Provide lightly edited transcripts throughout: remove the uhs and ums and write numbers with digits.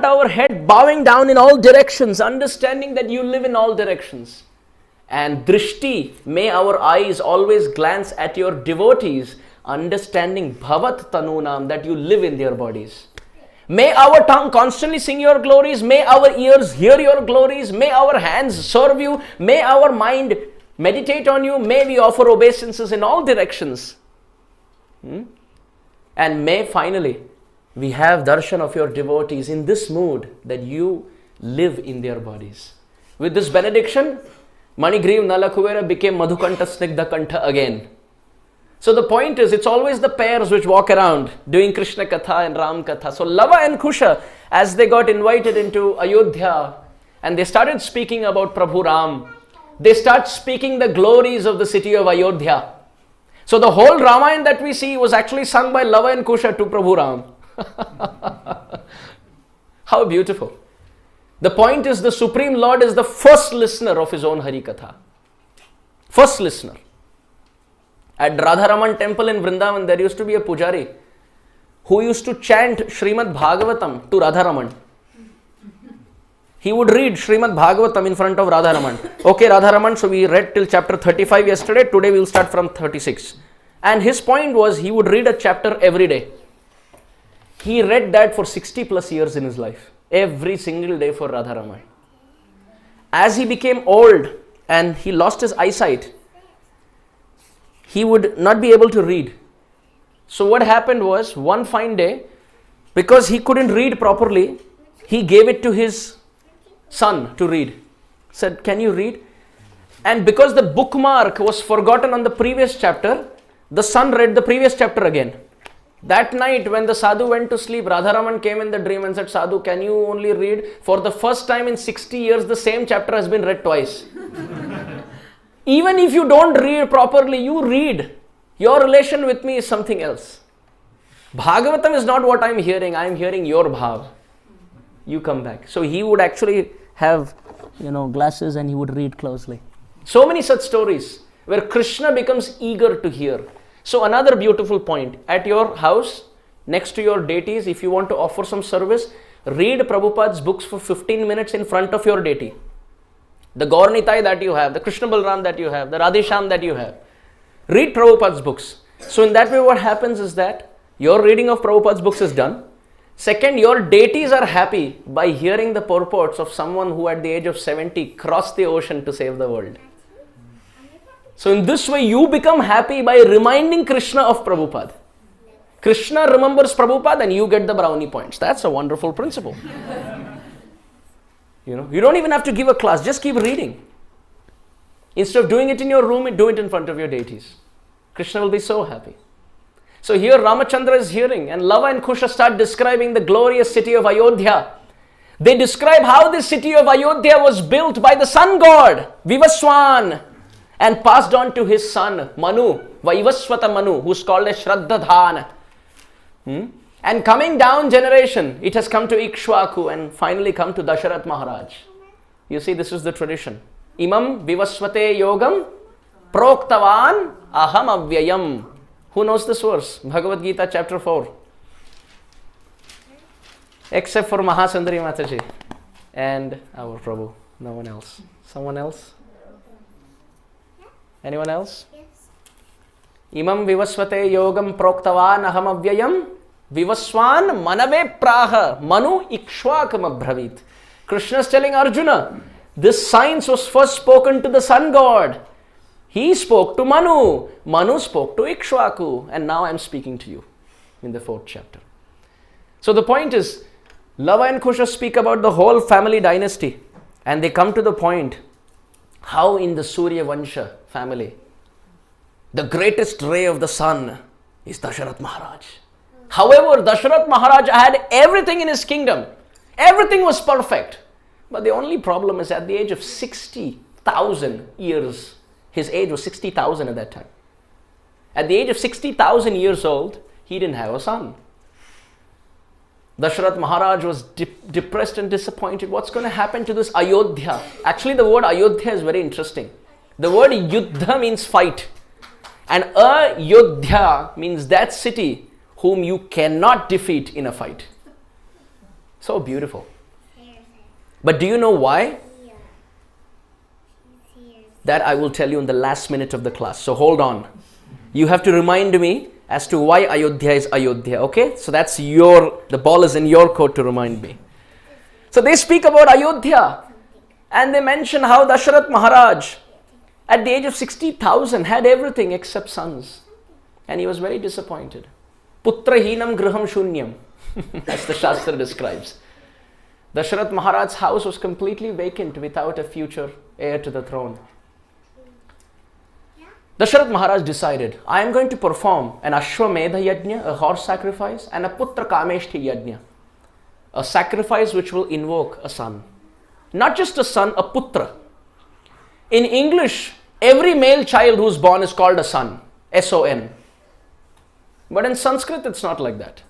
our head bowing down in all directions, understanding that you live in all directions. And drishti, may our eyes always glance at your devotees, understanding bhavat tanunam, that you live in their bodies. May our tongue constantly sing your glories, may our ears hear your glories, may our hands serve you, may our mind meditate on you, may we offer obeisances in all directions. And may finally we have darshan of your devotees in this mood that you live in their bodies. With this benediction, Manigriv Nalakuvera became Madhukanta Snigdha Kantha again. So the point is, it's always the pairs which walk around doing Krishna Katha and Ram Katha. So Lava and Kusha, as they got invited into Ayodhya and they started speaking about Prabhu Ram, they start speaking the glories of the city of Ayodhya. So the whole Ramayana that we see was actually sung by Lava and Kusha to Prabhu Ram. How beautiful. The point is, the Supreme Lord is the first listener of his own Hari Katha. First listener. At Radharaman temple in Vrindavan, there used to be a pujari who used to chant Srimad Bhagavatam to Radharaman. He would read Srimad Bhagavatam in front of Radharaman. Okay, Radharaman, so we read till chapter 35 yesterday. Today we will start from 36. And his point was, he would read a chapter every day. He read that for 60 plus years in his life. Every single day for Radharaman. As he became old and he lost his eyesight, he would not be able to read. So what happened was, one fine day, because he couldn't read properly, he gave it to his son to read. Said, can you read? And because the bookmark was forgotten on the previous chapter, the son read the previous chapter again. That night when the sadhu went to sleep, Radharaman came in the dream and said, Sadhu, can you only read? For the first time in 60 years, the same chapter has been read twice. Even if you don't read properly, you read. Your relation with me is something else. Bhagavatam is not what I'm hearing. I'm hearing your bhav. You come back. So he would actually have, glasses and he would read closely. So many such stories where Krishna becomes eager to hear. So another beautiful point. At your house, next to your deities, if you want to offer some service, read Prabhupada's books for 15 minutes in front of your deity. The Gaur Nitai that you have, the Krishna Balram that you have, the Radhesham that you have. Read Prabhupada's books. So in that way what happens is that your reading of Prabhupada's books is done. Second, your deities are happy by hearing the purports of someone who at the age of 70 crossed the ocean to save the world. So in this way you become happy by reminding Krishna of Prabhupada. Krishna remembers Prabhupada and you get the brownie points. That's a wonderful principle. You don't even have to give a class, just keep reading. Instead of doing it in your room, do it in front of your deities. Krishna will be so happy. So here Ramachandra is hearing and Lava and Kusha start describing the glorious city of Ayodhya. They describe how this city of Ayodhya was built by the sun god, Vivaswan, and passed on to his son, Manu, Vaivaswata Manu, who's called as Shraddhadhan. And coming down generation, it has come to Ikshwaku and finally come to Dasharat Maharaj. You see, this is the tradition. Imam Vivaswate Yogam Proktavan Aham Avyayam. Who knows this verse? Bhagavad Gita chapter 4. Except for Mahasundari Mataji and our Prabhu. No one else. Someone else? Anyone else? Imam Vivaswate Yogam Proktavan Aham Avyayam. Vivaswan Manave Praha Manu Ikshwakam Abhravit. Krishna is telling Arjuna, this science was first spoken to the sun god. He spoke to Manu. Manu spoke to Ikshwaku. And now I am speaking to you in the 4th chapter. So the point is, Lava and Kusha speak about the whole family dynasty. And they come to the point how in the Surya Vansha family, the greatest ray of the sun is Dasharat Maharaj. However, Dasharat Maharaj had everything in his kingdom. Everything was perfect. But the only problem is at the age of 60,000 years, his age was 60,000 at that time. At the age of 60,000 years old, he didn't have a son. Dasharat Maharaj was depressed and disappointed. What's going to happen to this Ayodhya? Actually, the word Ayodhya is very interesting. The word Yuddha means fight. And Ayodhya means that city whom you cannot defeat in a fight. So beautiful. But do you know why? That I will tell you in the last minute of the class. So hold on. You have to remind me as to why Ayodhya is Ayodhya. Okay? So that's the ball is in your court to remind me. So they speak about Ayodhya. And they mention how Dasharath Maharaj at the age of 60,000 had everything except sons. And he was very disappointed. Putra hinam griham shunyam. As the Shastra describes. Dasharath Maharaj's house was completely vacant without a future heir to the throne. Dasharath Maharaj decided, I am going to perform an Ashwamedha Yajna, a horse sacrifice, and a Putra Kameshti Yajna, a sacrifice which will invoke a son. Not just a son, a Putra. In English, every male child who is born is called a son, S-O-N. But in Sanskrit, it's not like that.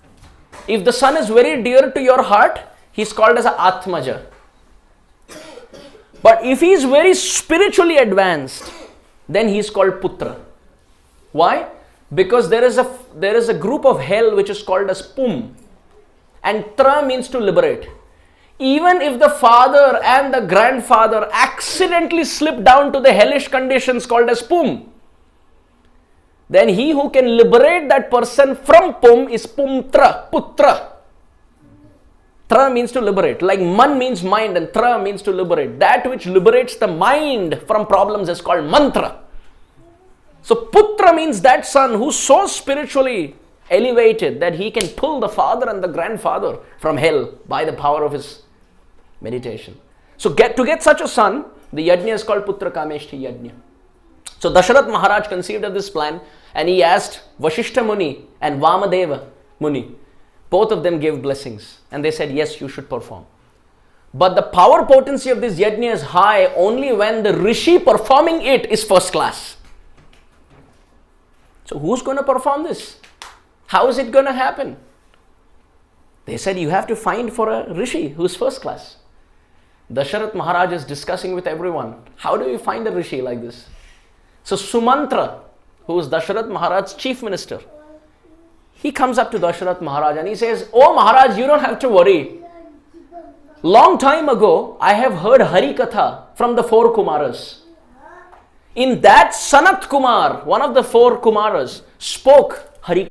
If the son is very dear to your heart, he's called as a Atmaja. But if he is very spiritually advanced, then he is called Putra. Why? Because there is a group of hell which is called as Pum. And Tra means to liberate. Even if the father and the grandfather accidentally slip down to the hellish conditions called as Pum, then he who can liberate that person from Pum is Pumtra, Putra. Tra means to liberate. Like Man means mind and Tra means to liberate. That which liberates the mind from problems is called Mantra. So Putra means that son who's so spiritually elevated that he can pull the father and the grandfather from hell by the power of his meditation. So to get such a son, the yajna is called Putra Kameshti Yajna. So Dasharath Maharaj conceived of this plan and he asked Vashishta Muni and Vamadeva Muni. Both of them gave blessings and they said, yes, you should perform. But the power potency of this yajna is high only when the rishi performing it is first class. So who's going to perform this? How is it going to happen? They said, you have to find for a rishi who's first class. Dasharath Maharaj is discussing with everyone. How do you find a rishi like this? So Sumantra, who is Dasharath Maharaj's chief minister, he comes up to Dasharath Maharaj and he says, oh Maharaj, you don't have to worry. Long time ago, I have heard Hari Katha from the 4 Kumaras. In that, Sanat Kumar, one of the 4 Kumaras, spoke Hari